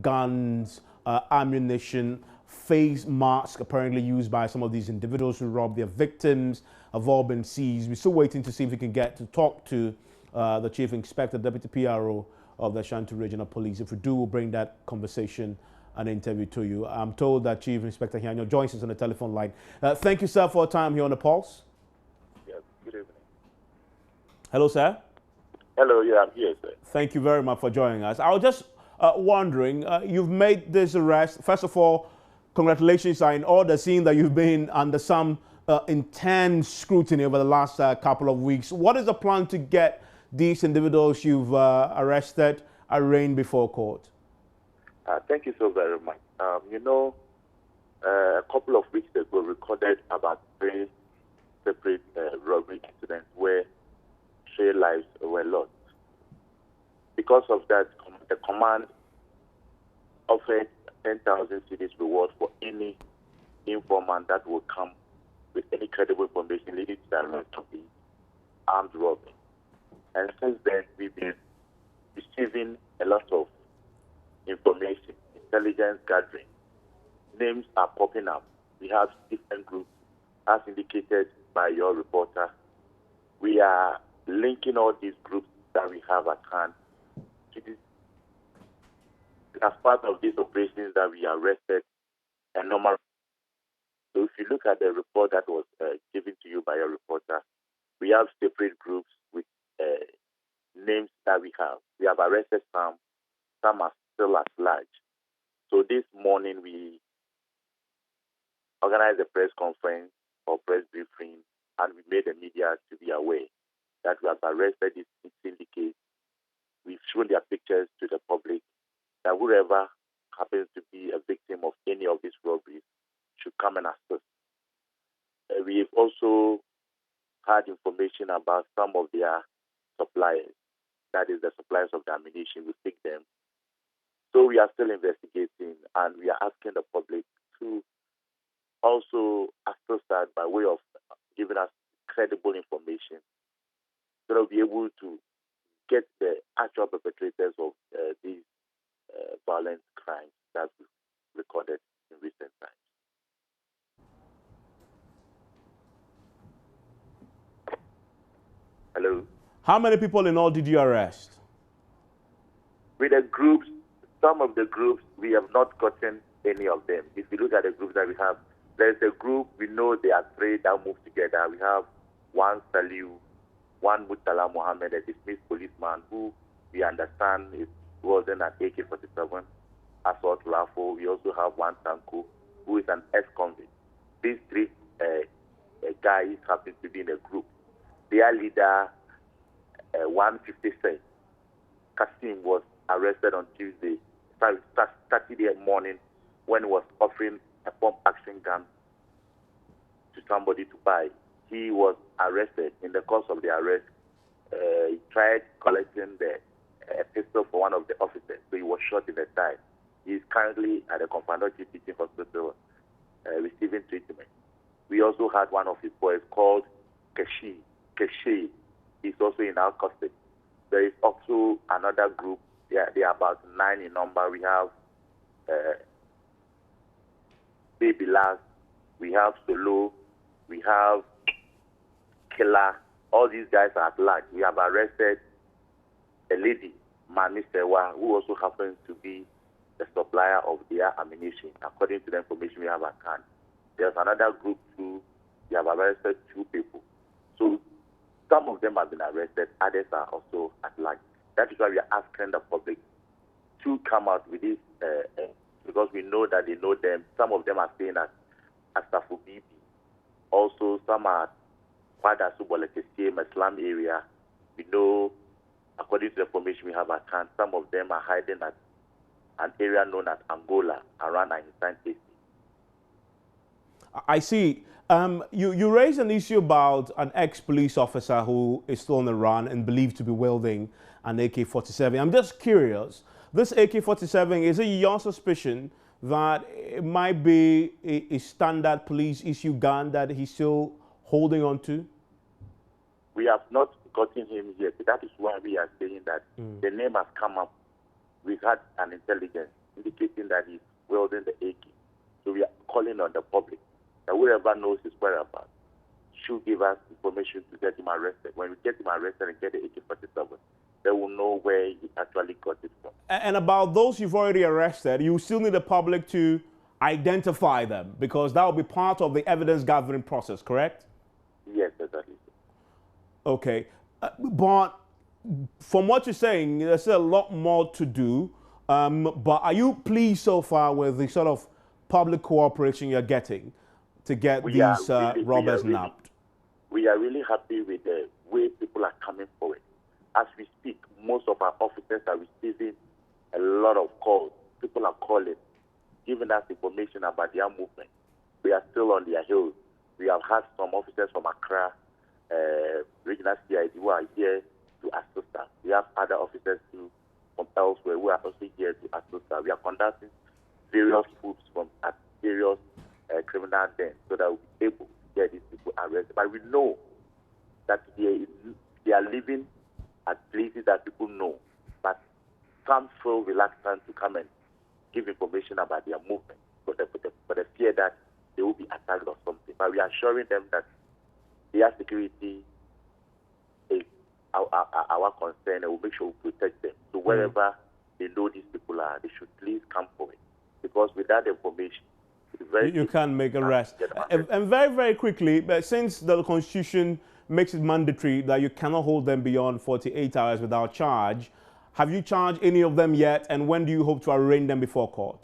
guns, ammunition, face masks apparently used by some of these individuals who robbed their victims have all been seized. We're still waiting to see if we can get to talk to the Chief Inspector, Deputy PRO of the Ashanti Regional Police. If we do, we'll bring that conversation and interview to you. I'm told that Chief Inspector Hianyo joins us on the telephone line. Thank you, sir, for your time here on the Pulse. Yes, good evening. Hello, sir. Hello, yeah, I'm here, sir. Thank you very much for joining us. I was just wondering, you've made this arrest. First of all, congratulations are in order, seeing that you've been under some intense scrutiny over the last couple of weeks. What is the plan to get these individuals you've arrested arraigned before court? Thank you so very much. A couple of weeks ago, recorded about 3 separate robbery incidents where 3 lives were lost. Because of that, the command offered 10,000 cedis reward for any informant that will come with any credible information leading to the arrest of the armed robbery. And since then, we've been receiving a lot of information, intelligence gathering. Names are popping up. We have different groups, as indicated by your reporter. We are linking all these groups that we have at hand to this. As part of these operations that we arrested a number. So if you look at the report that was given to you by your reporter, we have separate groups with names that we have. We have arrested some are still at large. So this morning we organized a press conference or press briefing, and we made the media to be aware that we have arrested these syndicates. We've shown their pictures to the public, that whoever happens to be a victim of any of these robberies should come and assist. We've also had information about some of their suppliers, that is the suppliers of the ammunition. We pick them. So we are still investigating, and we are asking the public to also assist us by way of giving us credible information so that we'll be able to get the actual perpetrators of these violent crimes that we've recorded in recent times. Hello? How many people in all did you arrest? With the groups, some of the groups, we have not gotten any of them. If you look at the groups that we have, there's a group, we know they are 3 that move together. We have one Saliu, one Mutala Mohammed, a dismissed policeman who we understand was in an AK-47 assault rifle. We also have one Tanko, who is an ex-convict. These 3 guys happen to be in a group. Their leader, 156, Kasim, was arrested on Tuesday, Saturday morning, when he was offering a pump-action gun to somebody to buy. He was arrested. In the course of the arrest, he tried collecting a pistol for one of the officers, so he was shot in the thigh. He is currently at the Confederate Teaching Hospital receiving treatment. We also had one of his boys called Keshi. Keshi is also in our custody. There is also another group. They are about 9 in number. We have Baby Last, we have Solo, we have Killer. All these guys are at large. We have arrested a lady, Mami Sewa, who also happens to be the supplier of their ammunition, according to the information we have at hand. There's another group too. We have arrested 2 people. So some of them have been arrested, others are also at large. That is why we are asking the public to come out with this, because we know that they know them. Some of them are staying at Asafu Bibi. Also, some are Kwada Subolekesi, Islam area. We know, according to the information we have at hand, some of them are hiding at an area known as Angola, around Einstein State. I see. You raised an issue about an ex-police officer who is still on the run and believed to be wielding an AK-47. I'm just curious, this AK-47, is it your suspicion that it might be a standard police issue gun that he's still holding on to? We have not gotten him yet. That is why we are saying that the name has come up. We've had an intelligence. indicating that he's wielding the AK. So we are calling on the public that whoever knows his whereabouts should give us information to get him arrested. When we get him arrested and get the AK-47, they will know where he actually got it from. And about those you've already arrested, you still need the public to identify them, because that will be part of the evidence gathering process, correct? Yes, exactly. Okay. But from what you're saying, there's still a lot more to do. But are you pleased so far with the sort of public cooperation you're getting to get these robbers nabbed? We are really happy with the way people are coming forward. As we speak, most of our officers are receiving a lot of calls. People are calling, giving us information about their movement. We are still on their heels. We have had some officers from Accra, regional CID, who are here to assist us. We have other officers too from elsewhere who are also here to assist us. We are conducting various groups from various criminal dens so that we'll be able to get these people arrested. But we know that they are living at places that people know, but some feel reluctant to come and give information about their movement for the fear that they will be attacked or something. But we are assuring them that their security is our concern, and we'll make sure we protect them. So wherever they know these people are, they should please come forward, because without information, you can't make arrest. And very, very quickly, since the Constitution makes it mandatory that you cannot hold them beyond 48 hours without charge, have you charged any of them yet? And when do you hope to arraign them before court?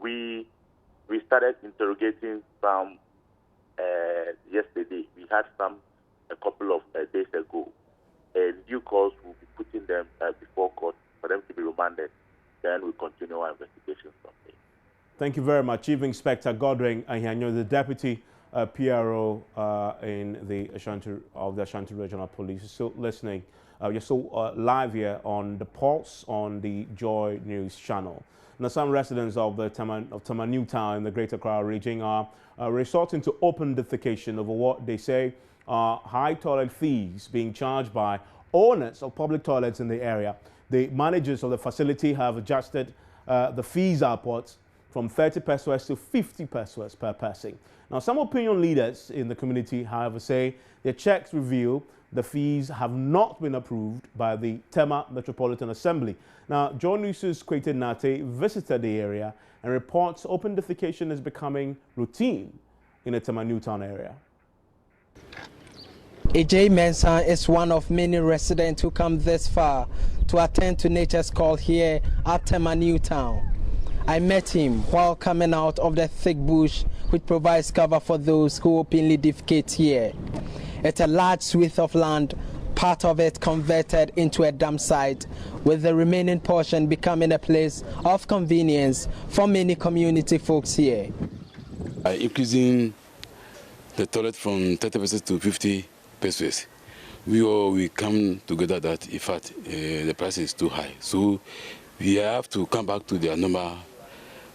We started interrogating some yesterday. We had some a couple of days ago. Due course, we'll be putting them before court for them to be remanded. Then we'll continue our investigations from there. Thank you very much. Chief Inspector Godwin Ahianyo, the Deputy PRO in the Ashanti Regional Police. You're still listening. You're still live here on The Pulse on the Joy News channel. Now, some residents of the Tema New Town in the Greater Accra region are resorting to open defecation over what they say are high toilet fees being charged by owners of public toilets in the area. The managers of the facility have adjusted the fees upwards from 30 pesos to 50 pesos per person. Now, some opinion leaders in the community, however, say their checks reveal the fees have not been approved by the Tema Metropolitan Assembly. Now, Joy News' Kwete Nate visited the area and reports open defecation is becoming routine in the Tema Newtown area. AJ Mensah is one of many residents who come this far to attend to nature's call here at Tema Newtown. I met him while coming out of the thick bush which provides cover for those who openly defecate here. It's a large swath of land, part of it converted into a dump site, with the remaining portion becoming a place of convenience for many community folks here. Increasing the toilet from 30 pesos to 50 pesos, we come together that in fact the price is too high, so we have to come back to their normal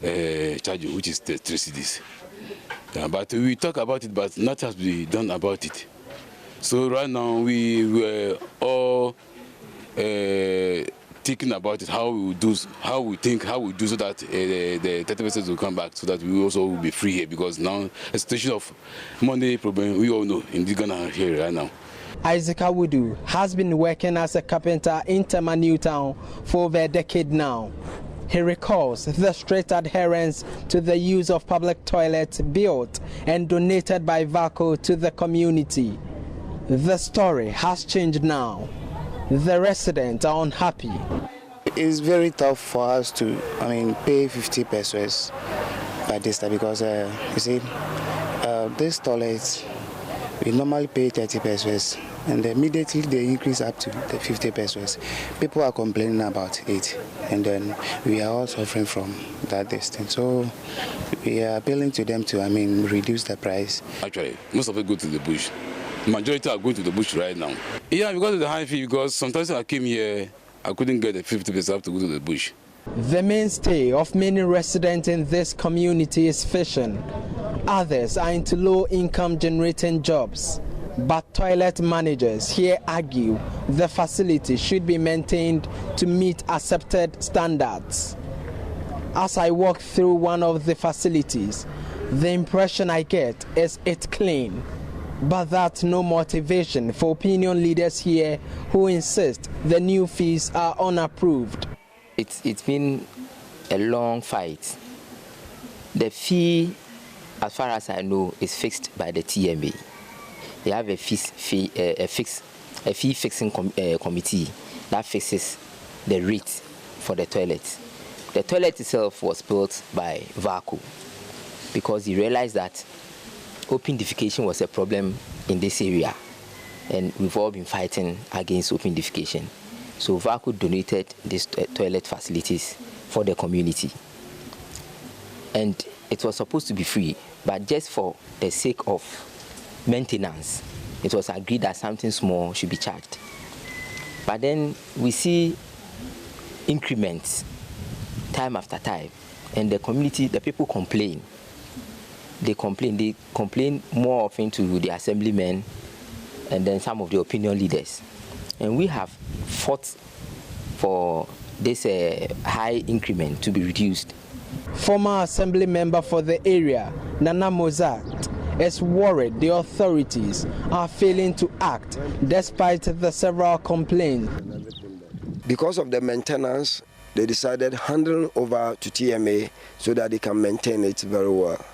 charge, which is the 3 cedis. But we talk about it, but nothing has been done about it. So right now we were all thinking about it, how we do so that the 30 pesos will come back, so that we also will be free here, because now a situation of money problem we all know in Ghana here right now. Isaac Awudu has been working as a carpenter in Tema Newtown for over a decade now. He recalls the strict adherence to the use of public toilets built and donated by VACO to the community. The story has changed now. The residents are unhappy. It's very tough for us to, pay 50 pesos by this time, because you see, this toilets we normally pay 30 pesos, and immediately they increase up to the 50 pesos. People are complaining about it, and then we are all suffering from that distance. So we are appealing to them to, reduce the price. Actually, most of it go to the bush. Majority are going to the bush right now. Yeah, because of the high fee, because sometimes I came here, I couldn't get the 50 pesos, I have to go to the bush. The mainstay of many residents in this community is fishing. Others are into low-income generating jobs. But toilet managers here argue the facility should be maintained to meet accepted standards. As I walk through one of the facilities, the impression I get is it's clean. But that's no motivation for opinion leaders here who insist the new fees are unapproved. It's been a long fight. The fee, as far as I know, is fixed by the TMA. They have a fee fixing committee that fixes the rate for the toilet. The toilet itself was built by VACO because he realized that open defecation was a problem in this area, and we've all been fighting against open defecation. So VACO donated these toilet facilities for the community. And it was supposed to be free, but just for the sake of maintenance, it was agreed that something small should be charged. But then we see increments time after time, and the community, the people complain. They complain more often to the assemblymen and then some of the opinion leaders. And we have fought for this high increment to be reduced. Former assembly member for the area, Nana Mozart, is worried the authorities are failing to act despite the several complaints. Because of the maintenance, they decided handing over to TMA so that they can maintain it very well.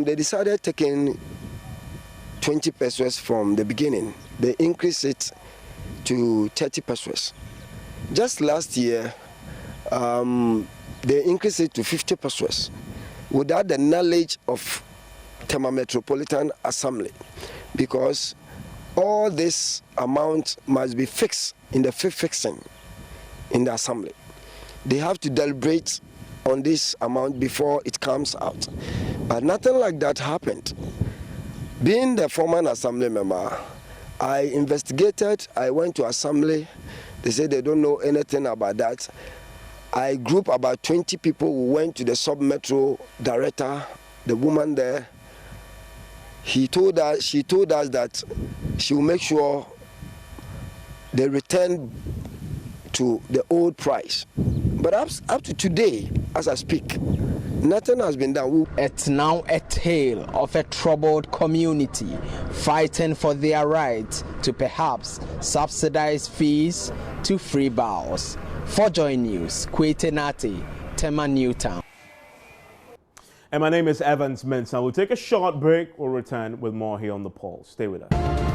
They decided taking 20 pesos from the beginning. They increased it to 30 pesos. Just last year, they increased it to 50 pesos without the knowledge of Tema Metropolitan Assembly, because all this amount must be fixed in the fifth fixing in the Assembly. They have to deliberate on this amount before it comes out. But nothing like that happened. Being the former Assembly member, I investigated, I went to Assembly. They said they don't know anything about that. I grouped about 20 people who went to the sub-metro director, the woman there. She told us that she will make sure they return to the old price. But up to today, as I speak, nothing has been done. It's now a tale of a troubled community fighting for their right to perhaps subsidize fees to free bows. For Joy News, Kwete Nati, Tema Newtown. And my name is Evans Mensah. We'll take a short break. We'll return with more here on The Pulse. Stay with us.